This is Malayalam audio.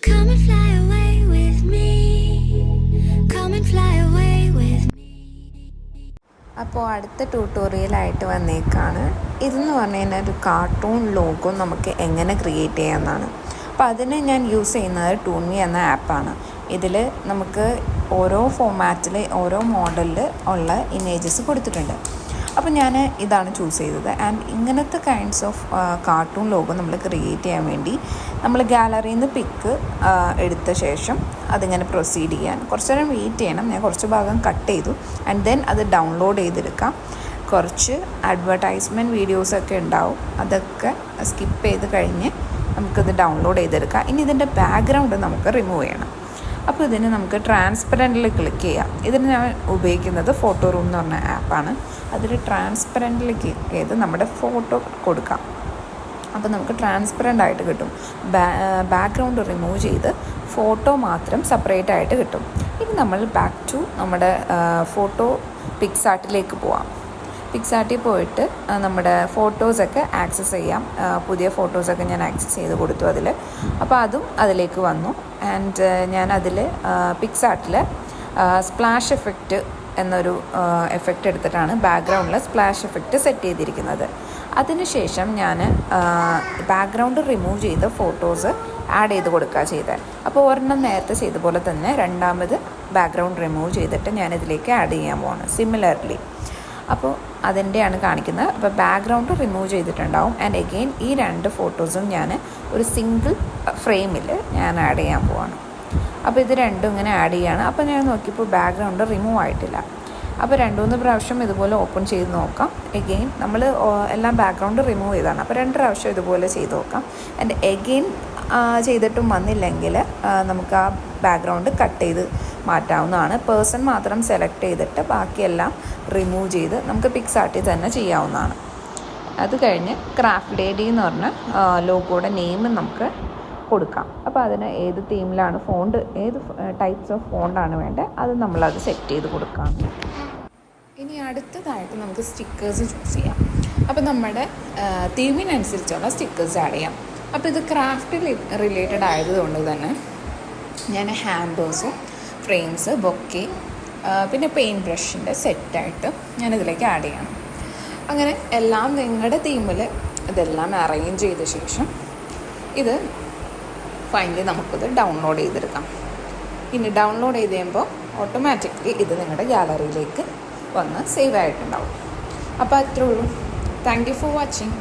Come and fly away with me. Come and fly away with me. അപ്പോൾ അടുത്ത ട്യൂട്ടോറിയലായിട്ട് വന്നേക്കാണ്. ഇതെന്ന് പറഞ്ഞു കഴിഞ്ഞാൽ ഒരു കാർട്ടൂൺ ലോഗോ നമുക്ക് എങ്ങനെ ക്രിയേറ്റ് ചെയ്യാമെന്നാണ്. അപ്പോൾ അതിന് ഞാൻ യൂസ് ചെയ്യുന്നത് ടൂൺമി എന്ന ആപ്പാണ്. ഇതിൽ നമുക്ക് ഓരോ ഫോമാറ്റിൽ ഓരോ മോഡലിൽ ഉള്ള ഇമേജസ് കൊടുത്തിട്ടുണ്ട്. അപ്പോൾ ഞാൻ ഇതാണ് ചൂസ് ചെയ്തത്. ആൻഡ് ഇങ്ങനത്തെ കൈൻഡ്സ് ഓഫ് കാർട്ടൂൺ ലോഗോ നമ്മൾ ക്രിയേറ്റ് ചെയ്യാൻ വേണ്ടി നമ്മൾ ഗാലറിയിൽ നിന്ന് പിക്ക് എടുത്ത ശേഷം അതിങ്ങനെ പ്രൊസീഡ് ചെയ്യാൻ കുറച്ച് നേരം വെയിറ്റ് ചെയ്യണം. ഞാൻ കുറച്ച് ഭാഗം കട്ട് ചെയ്തു ആൻഡ് ദെൻ അത് ഡൗൺലോഡ് ചെയ്തെടുക്കാം. കുറച്ച് അഡ്വർടൈസ്മെൻറ്റ് വീഡിയോസൊക്കെ ഉണ്ടാവും, അതൊക്കെ സ്കിപ്പ് ചെയ്ത് കഴിഞ്ഞ് നമുക്കത് ഡൗൺലോഡ് ചെയ്തെടുക്കാം. ഇനി ഇതിൻ്റെ ബാക്ക്ഗ്രൗണ്ട് നമുക്ക് റിമൂവ് ചെയ്യണം. അപ്പോൾ ഇതിന് നമുക്ക് ട്രാൻസ്പെറൻറ്റിൽ ക്ലിക്ക് ചെയ്യാം. ഇതിന് ഞാൻ ഉപയോഗിക്കുന്നത് ഫോട്ടോ റൂം എന്ന് പറഞ്ഞ ആപ്പാണ്. അതിൽ ട്രാൻസ്പെറൻറ്റിൽ ക്ലിക്ക് ചെയ്ത് നമ്മുടെ ഫോട്ടോ കൊടുക്കാം. അപ്പോൾ നമുക്ക് ട്രാൻസ്പെറൻ്റ് ആയിട്ട് കിട്ടും. ബാക്ക്ഗ്രൗണ്ട് റിമൂവ് ചെയ്ത് ഫോട്ടോ മാത്രം സെപ്പറേറ്റ് ആയിട്ട് കിട്ടും. ഇനി നമ്മൾ ബാക്ക് ടു നമ്മുടെ ഫോട്ടോ പിക്സാർട്ടിലേക്ക് പോവാം. പിക്സാർട്ടിൽ പോയിട്ട് നമ്മുടെ ഫോട്ടോസൊക്കെ ആക്സസ് ചെയ്യാം. പുതിയ ഫോട്ടോസൊക്കെ ഞാൻ ആക്സസ് ചെയ്ത് കൊടുത്തു അതിൽ. അപ്പോൾ അതും അതിലേക്ക് വന്നു. ആൻഡ് ഞാൻ അതിൽ പിക്സാർട്ടിൽ സ്പ്ലാഷ് എഫക്റ്റ് എന്നൊരു എഫക്റ്റ് എടുത്തിട്ടാണ് ബാക്ക്ഗ്രൗണ്ടിൽ സ്പ്ലാഷ് എഫക്റ്റ് സെറ്റ് ചെയ്തിരിക്കുന്നത്. അതിനുശേഷം ഞാൻ ബാക്ക്ഗ്രൗണ്ട് റിമൂവ് ചെയ്ത് ഫോട്ടോസ് ആഡ് ചെയ്ത് കൊടുക്കുക ചെയ്തത്. അപ്പോൾ ഒരെണ്ണം നേരത്തെ ചെയ്ത പോലെ തന്നെ രണ്ടാമത് ബാക്ക്ഗ്രൗണ്ട് റിമൂവ് ചെയ്തിട്ട് ഞാനിതിലേക്ക് ആഡ് ചെയ്യാൻ പോവാണ് സിമിലർലി. അപ്പോൾ അതിൻ്റെയാണ് കാണിക്കുന്നത്. അപ്പോൾ ബാക്ക്ഗ്രൗണ്ട് റിമൂവ് ചെയ്തിട്ടുണ്ടാവും. ആൻഡ് എഗെയിൻ ഈ രണ്ട് ഫോട്ടോസും ഞാൻ ഒരു സിംഗിൾ ഫ്രെയിമിൽ ഞാൻ ആഡ് ചെയ്യാൻ പോവാണ്. അപ്പോൾ ഇത് രണ്ടും ഇങ്ങനെ ആഡ് ചെയ്യുകയാണ്. അപ്പോൾ ഞാൻ നോക്കിയപ്പോൾ ബാക്ക്ഗ്രൗണ്ട് റിമൂവ് ആയിട്ടില്ല. അപ്പോൾ 2-3 പ്രാവശ്യം ഇതുപോലെ ഓപ്പൺ ചെയ്ത് നോക്കാം. എഗെയിൻ നമ്മൾ എല്ലാം ബാക്ക്ഗ്രൗണ്ട് റിമൂവ് ചെയ്താണ്. അപ്പോൾ 2 പ്രാവശ്യം ഇതുപോലെ ചെയ്ത് നോക്കാം. ആൻഡ് എഗെയിൻ ചെയ്തിട്ടും വന്നില്ലെങ്കിൽ നമുക്ക് ആ ബാക്ക്ഗ്രൗണ്ട് കട്ട് ചെയ്ത് മാറ്റാവുന്നതാണ്. പേഴ്സൺ മാത്രം സെലക്ട് ചെയ്തിട്ട് ബാക്കിയെല്ലാം റിമൂവ് ചെയ്ത് നമുക്ക് പിക്സാർട്ടിൽ തന്നെ ചെയ്യാവുന്നതാണ്. അത് കഴിഞ്ഞ് ക്രാഫ്റ്റ് ലേഡി എന്ന് പറഞ്ഞ ലോഗോയുടെ നെയിം നമുക്ക് കൊടുക്കാം. അപ്പോൾ അതിന് ഏത് തീമിലാണ് ഫോണ്ട്, ഏത് ടൈപ്സ് ഓഫ് ഫോണ്ടാണ് വേണ്ടത് അത് നമ്മളത് സെറ്റ് ചെയ്ത് കൊടുക്കാം. ഇനി അടുത്തതായിട്ട് നമുക്ക് സ്റ്റിക്കേഴ്സ് ചൂസ് ചെയ്യാം. അപ്പോൾ നമ്മുടെ തീമിനനുസരിച്ചുള്ള സ്റ്റിക്കേഴ്സ് ആഡ് ചെയ്യാം. അപ്പോൾ ഇത് ക്രാഫ്റ്റ് റിലേറ്റഡ് ആയതുകൊണ്ട് തന്നെ ഞാൻ ഹാമ്പേഴ്സും ഫ്രെയിംസ്, ബൊക്കെ, പിന്നെ പെയിൻറ്റ് ബ്രഷിൻ്റെ സെറ്റായിട്ട് ഞാനിതിലേക്ക് ആഡ് ചെയ്യണം. അങ്ങനെ എല്ലാം നിങ്ങളുടെ തീമിൽ ഇതെല്ലാം അറേഞ്ച് ചെയ്ത ശേഷം ഇത് ഫൈനലി നമുക്കിത് ഡൗൺലോഡ് ചെയ്തെടുക്കാം. ഇനി ഡൗൺലോഡ് ചെയ്ത് കഴിയുമ്പോൾ ഓട്ടോമാറ്റിക്കലി ഇത് നിങ്ങളുടെ ഗാലറിയിലേക്ക് വന്ന് സേവ് ആയിട്ടുണ്ടാവും. അപ്പോൾ അത്രേ ഉള്ളൂ. Thank you for watching.